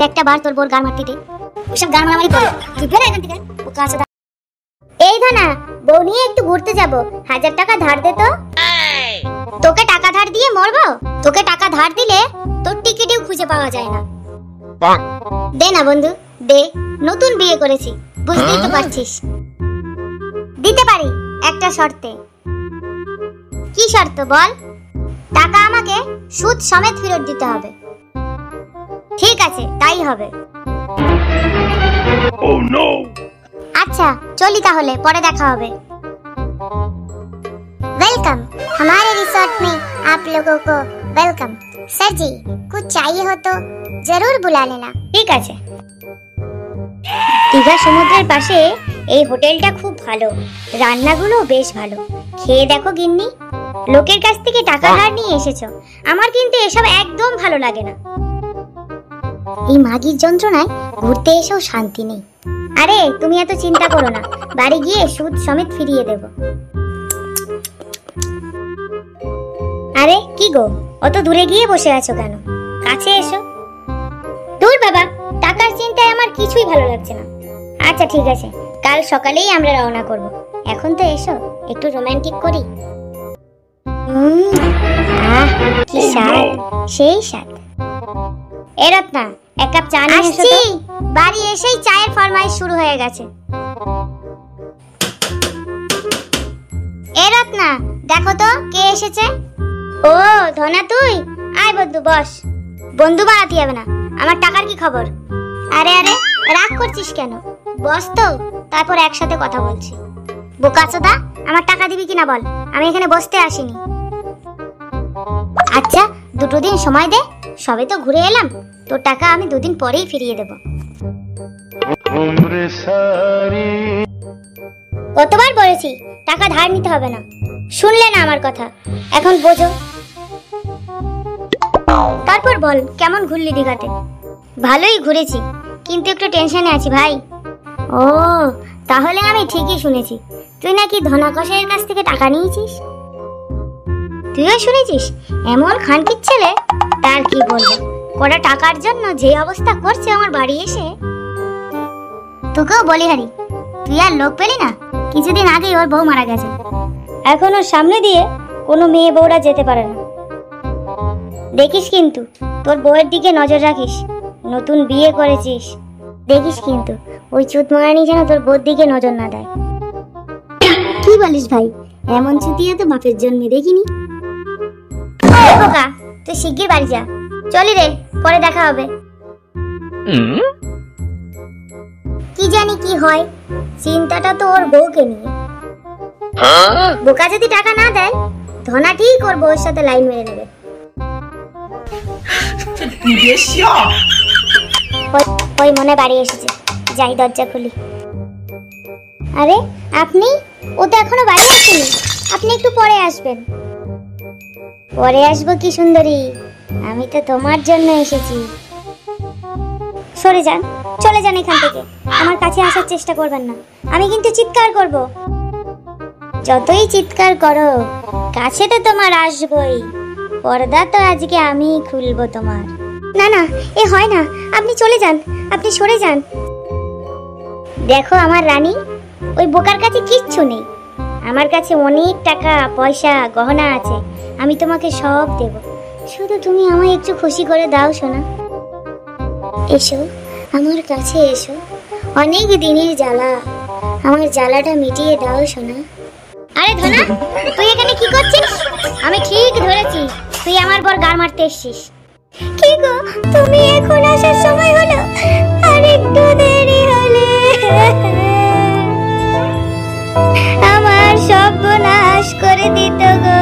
একটা বার তোর বোর গান মারতে দে। ওসব গান মারামারি করে তুই বের এখান থেকে। বোকা আছে। এই ধনা, বউ নিয়ে একটু ঘুরতে যাব, 1000 টাকা ধার দে তো। তোকে টাকা ধার দিয়ে মরবো? তোকে টাকা ধার দিলে তোর টিকিটও খুঁজে পাওয়া যায় না। দে না বন্ধু দে, নতুন বিয়ে করেছি, বুঝতেই তো পারছিস। দিতে পারি একটা শর্তে। কি শর্ত বল? টাকা আমাকে সুদ সমেত ফেরত দিতে হবে। ঠিক আছে, তাই হবে। Oh no! अच्छा चली ताहले, परे देखा होबे। वेलकम, हमारे रिसोर्ट में आप लोगों को वेलकम। सर जी, कुछ चाहिए हो तो जरूर बुला लेना। ठीक আছে। দীঘা সমুদ্রের পাশে এই হোটেলটা খুব ভালো, রান্নাগুলো বেশ ভালো। খেয়ে দেখো গিন্নি, লোকের কাছ থেকে টাকা ধার নিয়ে এসেছো, আমার কিন্তু এসব একদম ভালো লাগে না। এই মাগির যন্ত্রণায় ঘুরতে এসেও শান্তি নেই। আরে তুমি এত চিন্তা করো না, বাড়ি গিয়ে সুদ সমেত ফিরিয়ে দেব। আরে কি গো, অত দূরে গিয়ে বসে আছো কেন? কাছে এসো। দূর বাবা, টাকার চিন্তায় আমার কিছুই ভালো লাগছে না। আচ্ছা ঠিক আছে, কাল সকালেই আমরা রওনা করব। এখন তো এসো, একটু রোমান্টিক করি। কি স্বাদ, সেই স্বাদ। এ রত্না, এক কাপ চা নিয়ে এসো তো। বাড়ি এসেই চায়ের ফরমাইশ শুরু হয়ে গেছে। এ রত্না, দেখো তো কে এসেছে। ও ধনা, তুই আয় বন্ধু, বস। বন্ধু বানাতে হবে না, আমার টাকার কি খবর? আরে আরে রাগ করছিস কেন? বস তো, তারপর একসাথে কথা বলছি। বোকাচোদা, আমার টাকা দিবি কিনা বল, আমি এখানে বসতে আসিনি। আচ্ছা দুটো দিন সময় দে, সবে তো ঘুরে এলাম, তোর টাকা আমি 2 দিন পরেই ফিরিয়ে দেব। কতবার বলেছি টাকা ধার নিতে হবে না, শুনলে না আমার কথা, এখন বোঝো। তারপর বল, কেমন ঘুরলি দীঘাতে? ভালোই ঘুরেছি, কিন্তু একটু টেনশনে আছি ভাই। ও তাহলে আমি ঠিকই শুনেছি, তুই নাকি ধনা কষাইয়ের কাছ থেকে টাকা নিয়েছিস। তুইও শুনেছিস? এমন খানকির ছেলে, তার কি বলবো, কটা টাকার জন্য যে অবস্থা করছে আমার বাড়ি এসে। তোকেও বলি হারি, তুই আর লোক পেলি না, কিছুদিন আগে ওর বউ মারা গেছে, এখন ওর সামনে দিয়ে কোনো মেয়ে বউরা যেতে পারে না। দেখিস কিন্তু, তোর বউয়ের দিকে নজর রাখিস, নতুন বিয়ে করেছিস, দেখিস কিন্তু ওই চুত মারানি যেন তোর বউর দিকে নজর না দেয়। কি বলিস ভাই, এমন চুতিয়া তো বাপের জন্মে দেখিনি। বোকা, তুই শিগগির বাড়ি যা, চলি রে, পরে দেখা হবে। কি জানি কি হয়, চিন্তাটা তো ওর বউকে নিয়ে। বোকা যদি টাকা না দেয়, ধনা ঠিক ওর বউর সাথে লাইন মেরে নেবে। ওই মনে বাড়ি এসেছে, যাই দরজা খুলি। আরে আপনি? ও তো এখনো বাড়ি আসেনি, আপনি একটু পরে আসবেন। পরে আসবো কি সুন্দরী, আমি তো তোমার জন্য এসেছি। সরে যান, চলে যান এখান থেকে, আমার কাছে আসার চেষ্টা করবেন না, আমি কিন্তু চিৎকার করব। যতই চিৎকার করো, কাছে তো তোমার আসবই, পর্দা তো আজকে আমি খুলবো তোমার। না না, এ হয় না, আপনি চলে যান, আপনি সরে যান। দেখো আমার রানী, ওই বোকার কাছে কিচ্ছু নেই, আমার কাছে অনেক টাকা পয়সা গহনা আছে, আমি তোমাকে সব দেব, শুধু তুমি আমায় একটু খুশি করে দাও সোনা। এসো আমার কাছে এসো, অনেক দিনের জ্বালা, আমার জ্বালাটা মিটিয়ে দাও সোনা। আরে ধনা, তুই এখানে কি করছিস? আমি ঠিক ধরেছি, তুই আমার পর গার মারতে এসেছিস। কি গো, তুমি এখন আসার সময় হলো, আর একটু দেরি হলে আমার সর্বনাশ করে দিত গো।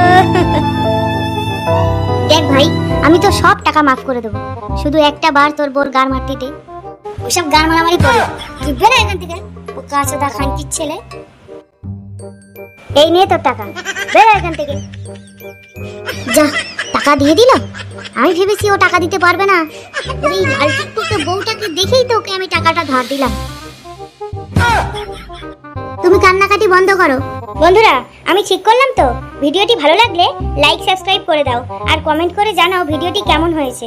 দেখ ভাই, আমি তো সব টাকা মাফ করে দেবো, শুধু একটা বার তোর বোর গার মারতে দে। ওসব গার মারামারি করে তুই বের এখান থেকে, বোকা চোদা খানকির ছেলে। এই নে তোর টাকা, বের এখান থেকে। যা, টাকা দিয়ে দিল। আমি ভেবেছি ও টাকা দিতে পারবে না, এই লালটুকটুকে বউটাকে দেখেই তো ওকে আমি টাকাটা ধার দিলাম। তুমি কান্নাকাটি বন্ধ করো। বন্ধুরা, আমি ঠিক করলাম তো? ভিডিওটি ভালো লাগলে লাইক সাবস্ক্রাইব করে দাও, আর কমেন্ট করে জানাও ভিডিওটি কেমন হয়েছে।